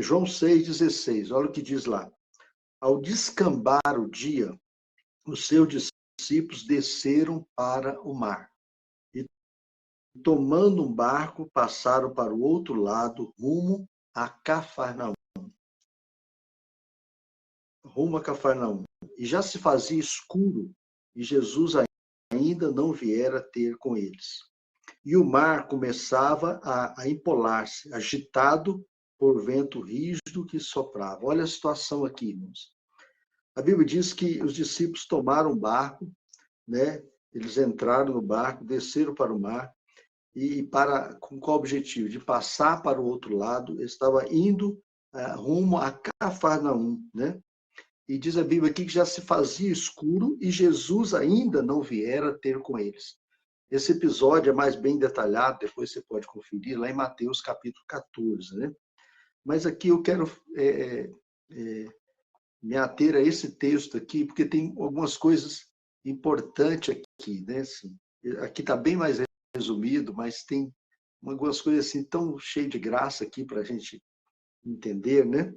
João 6,16, olha o que diz lá. Ao descambar o dia, os seus discípulos desceram para o mar. E, tomando um barco, passaram para o outro lado, rumo a Cafarnaum. E já se fazia escuro, e Jesus ainda não viera ter com eles. E o mar começava a empolar-se, agitado por vento rígido que soprava. Olha a situação aqui, irmãos. A Bíblia diz que os discípulos tomaram um barco, né? Eles entraram no barco, desceram para o mar, e com qual objetivo? De passar para o outro lado. Eles estavam indo rumo a Cafarnaum, né? E diz a Bíblia aqui que já se fazia escuro e Jesus ainda não viera ter com eles. Esse episódio é mais bem detalhado, depois você pode conferir, lá em Mateus capítulo 14, né? Mas aqui eu quero me ater a esse texto aqui, porque tem algumas coisas importantes aqui, né? Assim, aqui está bem mais resumido, mas tem algumas coisas assim tão cheias de graça aqui para a gente entender, né?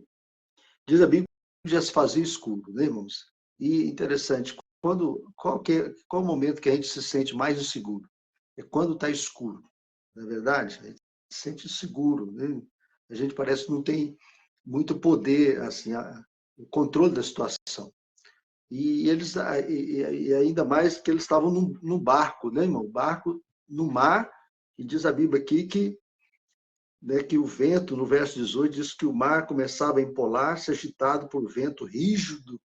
Diz a Bíblia que já se fazia escuro, né, irmãos? E interessante, qual o momento que a gente se sente mais inseguro? É quando está escuro, não é verdade? A gente se sente seguro, né? A gente parece que não tem muito poder, assim, o controle da situação. E eles, e ainda mais que eles estavam num barco, né, irmão? Barco no mar, e diz a Bíblia aqui que, né, que o vento, no verso 18, diz que o mar começava a empolar-se, agitado por vento rígido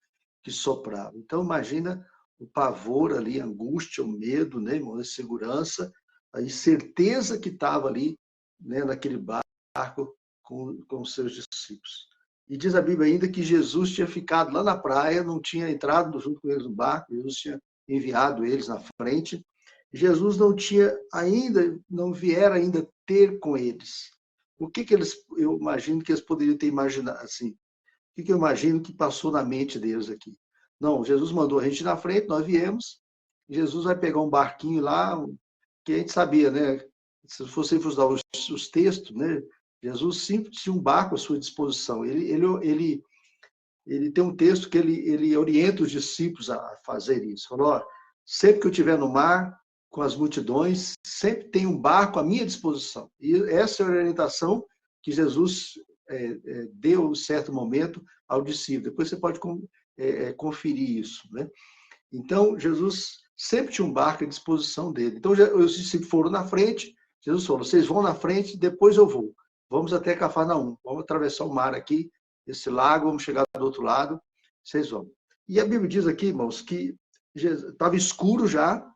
que soprava. Então, imagina o pavor ali, a angústia, o medo, né, irmão? A insegurança, a incerteza que estava ali, né, naquele barco com os seus discípulos. E diz a Bíblia ainda que Jesus tinha ficado lá na praia, não tinha entrado junto com eles no barco, Jesus tinha enviado eles na frente. Jesus não tinha ainda, não viera ainda ter com eles. O que eles, eu imagino que eles poderiam ter imaginado, assim, o que eu imagino que passou na mente deles aqui? Não, Jesus mandou a gente ir na frente, nós viemos, Jesus vai pegar um barquinho lá, que a gente sabia, né? Se você fosse dar os textos, né? Jesus sempre tinha um barco à sua disposição. Ele tem um texto que ele orienta os discípulos a fazer isso. Falou, ó, sempre que eu estiver no mar, com as multidões, sempre tem um barco à minha disposição. E essa é a orientação que Jesus deu, em certo momento, ao discípulo. Depois você pode conferir isso, né? Então, Jesus sempre tinha um barco à disposição dele. Então, os discípulos foram na frente, Jesus falou, vocês vão na frente, depois eu vou. Vamos até Cafarnaum, vamos atravessar o mar aqui, esse lago, vamos chegar do outro lado, vocês vão. E a Bíblia diz aqui, irmãos, que estava escuro já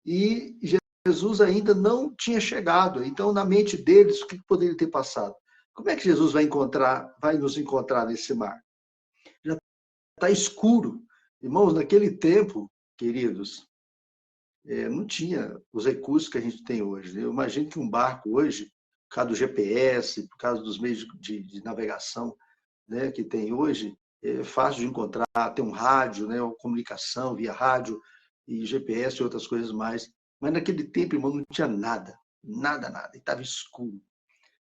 e Jesus ainda não tinha chegado. Então, na mente deles, o que poderia ter passado? Como é que Jesus vai nos encontrar nesse mar? Já está escuro. Irmãos, naquele tempo, queridos, não tinha os recursos que a gente tem hoje. Eu imagino que um barco hoje, por causa do GPS, por causa dos meios de navegação, né, que tem hoje, é fácil de encontrar, tem um rádio, né, uma comunicação via rádio e GPS e outras coisas mais. Mas naquele tempo, irmão, não tinha nada, nada, nada, e estava escuro.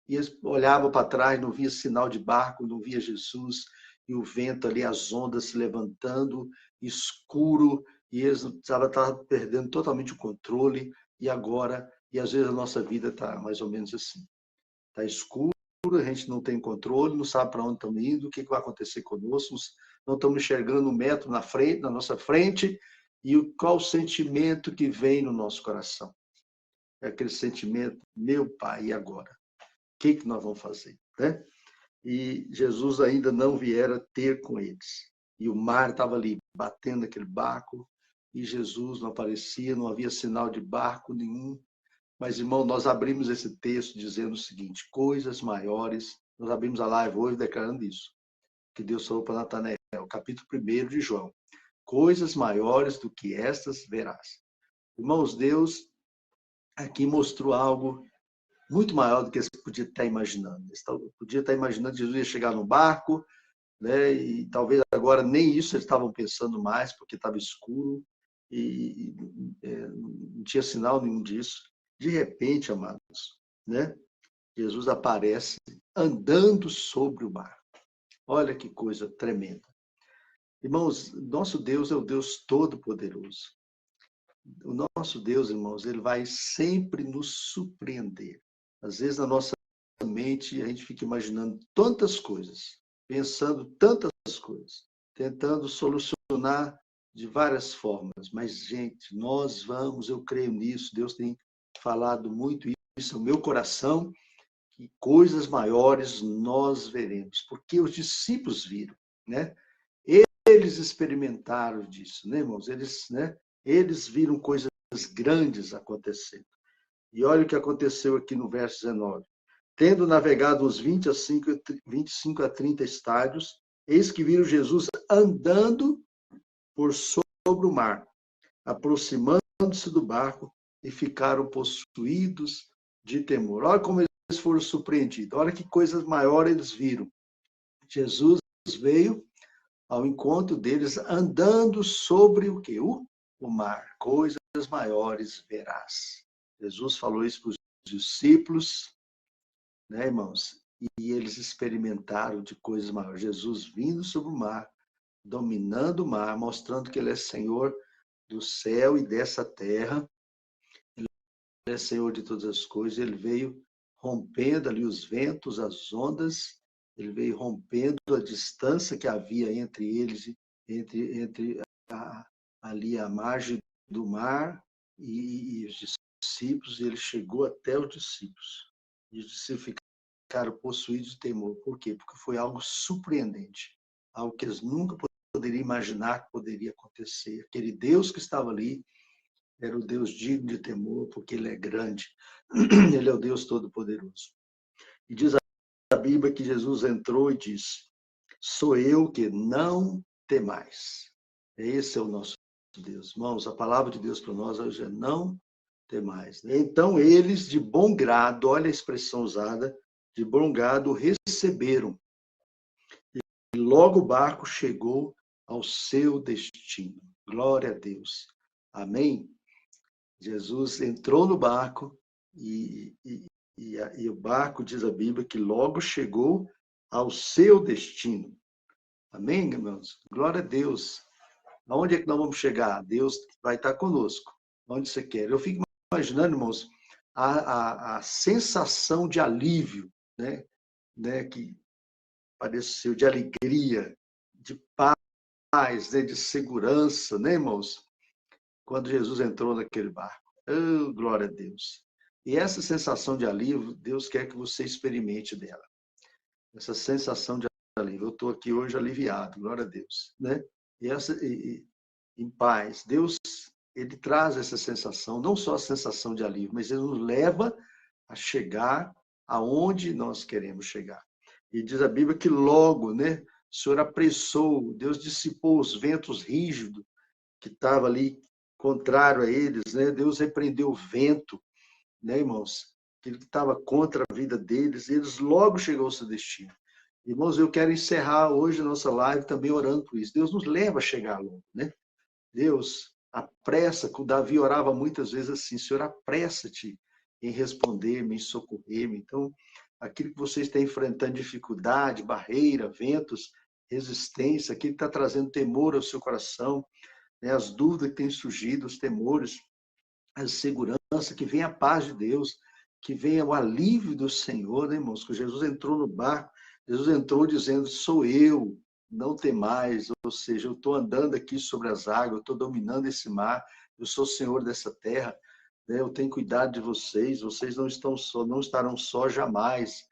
E eles olhavam para trás, não via sinal de barco, não via Jesus, e o vento ali, as ondas se levantando, escuro, e eles estavam perdendo totalmente o controle, e agora, e às vezes a nossa vida está mais ou menos assim. Está escuro, a gente não tem controle, não sabe para onde estamos indo, o que vai acontecer conosco, não estamos enxergando um metro na frente, na nossa frente, e qual o sentimento que vem no nosso coração? É aquele sentimento, meu Pai, e agora? O que nós vamos fazer? Né? E Jesus ainda não viera ter com eles. E o mar estava ali, batendo aquele barco, e Jesus não aparecia, não havia sinal de barco nenhum. Mas, irmão, nós abrimos esse texto dizendo o seguinte, coisas maiores, nós abrimos a live hoje declarando isso, que Deus falou para Natanael, capítulo 1 de João, coisas maiores do que estas verás. Irmãos, Deus aqui mostrou algo muito maior do que eles podiam estar imaginando. Eles podiam estar imaginando que Jesus ia chegar no barco, né? E talvez agora nem isso eles estavam pensando mais, porque estava escuro e não tinha sinal nenhum disso. De repente, amados, né? Jesus aparece andando sobre o mar. Olha que coisa tremenda. Irmãos, nosso Deus é o Deus Todo-Poderoso. O nosso Deus, irmãos, ele vai sempre nos surpreender. Às vezes, na nossa mente, a gente fica imaginando tantas coisas, pensando tantas coisas, tentando solucionar de várias formas. Mas, gente, nós vamos, eu creio nisso, Deus tem falado muito isso no meu coração, que coisas maiores nós veremos, porque os discípulos viram, né? Eles experimentaram disso, né, irmãos? Eles viram coisas grandes acontecendo. E olha o que aconteceu aqui no verso 19. Tendo navegado uns 25 a 30 estádios, eis que viram Jesus andando por sobre o mar, aproximando-se do barco, e ficaram possuídos de temor. Olha como eles foram surpreendidos. Olha que coisas maiores eles viram. Jesus veio ao encontro deles andando sobre o quê? O mar. Coisas maiores verás. Jesus falou isso para os discípulos, né, irmãos? E eles experimentaram de coisas maiores. Jesus vindo sobre o mar, dominando o mar, mostrando que ele é Senhor do céu e dessa terra. Ele é Senhor de todas as coisas. Ele veio rompendo ali os ventos, as ondas. Ele veio rompendo a distância que havia entre eles, entre ali a margem do mar e os discípulos. E ele chegou até os discípulos. E os discípulos ficaram possuídos de temor. Por quê? Porque foi algo surpreendente. Algo que eles nunca poderiam imaginar que poderia acontecer. Aquele Deus que estava ali era o Deus digno de temor, porque ele é grande. Ele é o Deus Todo-Poderoso. E diz a Bíblia que Jesus entrou e disse: sou eu, que não temais. Esse é o nosso Deus. Irmãos, a palavra de Deus para nós hoje é não temais. Então eles, de bom grado, olha a expressão usada, de bom grado receberam. E logo o barco chegou ao seu destino. Glória a Deus. Amém? Jesus entrou no barco e o barco, diz a Bíblia, que logo chegou ao seu destino. Amém, irmãos? Glória a Deus. Aonde é que nós vamos chegar? Deus vai estar conosco. Onde você quer. Eu fico imaginando, irmãos, a sensação de alívio, né? Que pareceu, de alegria, de paz, né? De segurança, né, irmãos? Quando Jesus entrou naquele barco. Oh, glória a Deus. E essa sensação de alívio, Deus quer que você experimente dela. Essa sensação de alívio. Eu estou aqui hoje aliviado, glória a Deus, né? Em paz. Deus, ele traz essa sensação, não só a sensação de alívio, mas ele nos leva a chegar aonde nós queremos chegar. E diz a Bíblia que logo, né, o Senhor apressou, Deus dissipou os ventos rígidos que estavam ali contrário a eles, né? Deus repreendeu o vento, né, irmãos? Aquilo que estava contra a vida deles, e eles logo chegou ao seu destino. Irmãos, eu quero encerrar hoje a nossa live também orando por isso. Deus nos leva a chegar logo, né? Deus, apressa, que o Davi orava muitas vezes assim: Senhor, apressa-te em responder-me, em socorrer-me. Então, aquilo que vocês estão enfrentando, dificuldade, barreira, ventos, resistência, aquilo que está trazendo temor ao seu coração, né? As dúvidas que têm surgido, os temores, a segurança, que venha a paz de Deus, que venha o alívio do Senhor, né, irmãos? Que Jesus entrou no barco, Jesus entrou dizendo: sou eu, não temais. Ou seja, eu estou andando aqui sobre as águas, eu estou dominando esse mar, eu sou o Senhor dessa terra, né? Eu tenho cuidado de vocês, vocês não estão só, não estarão só jamais.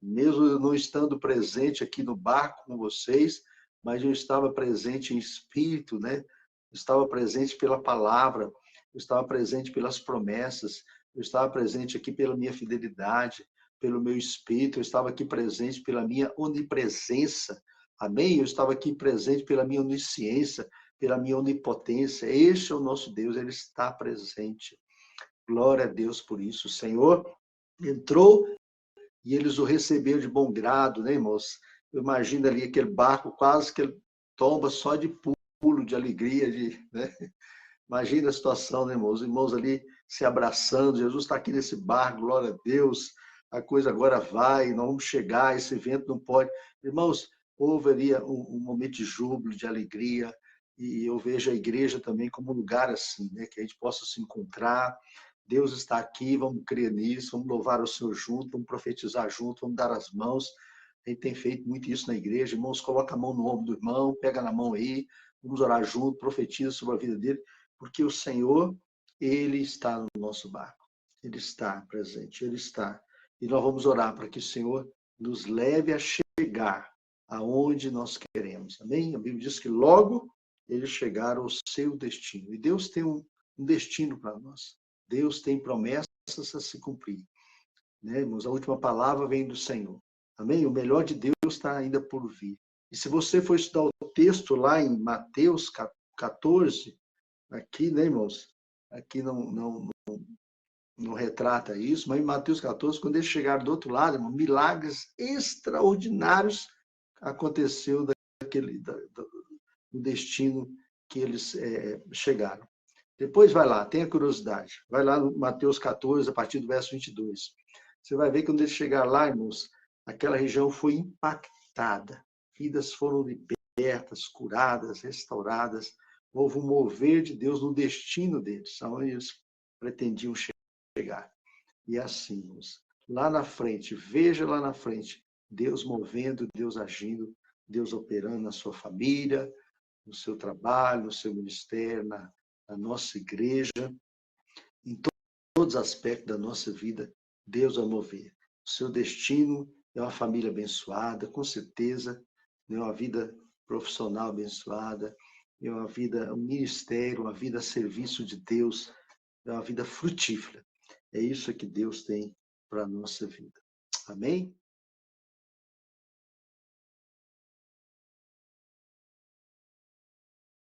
Mesmo eu não estando presente aqui no barco com vocês, mas eu estava presente em espírito, né? Eu estava presente pela palavra, eu estava presente pelas promessas, eu estava presente aqui pela minha fidelidade, pelo meu espírito, eu estava aqui presente pela minha onipresença, amém? Eu estava aqui presente pela minha onisciência, pela minha onipotência. Este é o nosso Deus, ele está presente. Glória a Deus por isso. O Senhor entrou e eles o receberam de bom grado, né, irmãos? Imagina ali aquele barco quase que ele tomba só de pulo, de alegria, né? Imagina a situação, né, irmãos? Os irmãos ali se abraçando. Jesus está aqui nesse barco, glória a Deus. a coisa agora vai, nós vamos chegar, esse evento não pode. Irmãos, houve ali um momento de júbilo, de alegria, e eu vejo a igreja também como um lugar assim, né? Que a gente possa se encontrar. Deus está aqui, vamos crer nisso, vamos louvar o Senhor junto, vamos profetizar junto, vamos dar as mãos. A gente tem feito muito isso na igreja. Irmãos, coloca a mão no ombro do irmão, pega na mão aí, vamos orar junto, profetiza sobre a vida dele, porque o Senhor, Ele está no nosso barco. Ele está presente, Ele está. E nós vamos orar para que o Senhor nos leve a chegar aonde nós queremos. Amém? A Bíblia diz que logo eles chegaram ao seu destino. E Deus tem um destino para nós. Deus tem promessas a se cumprir. Né, irmãos? A última palavra vem do Senhor. Amém? O melhor de Deus está ainda por vir. E se você for estudar o texto lá em Mateus 14, aqui, né, irmãos? Aqui não retrata isso, mas em Mateus 14, quando eles chegaram do outro lado, irmão, milagres extraordinários aconteceu do destino que eles chegaram. Depois vai lá, tenha curiosidade. Vai lá no Mateus 14, a partir do verso 22. Você vai ver que quando eles chegaram lá, irmãos, aquela região foi impactada. Vidas foram libertas, curadas, restauradas. Houve um mover de Deus no destino deles, aonde eles pretendiam chegar. E assim, irmãos, lá na frente, veja lá na frente, Deus movendo, Deus agindo, Deus operando na sua família, no seu trabalho, no seu ministério, na nossa igreja, em todos os aspectos da nossa vida, Deus vai mover. O seu destino é uma família abençoada, com certeza, é uma vida profissional abençoada, é uma vida, um ministério, uma vida a serviço de Deus, é uma vida frutífera. É isso que Deus tem para a nossa vida. Amém?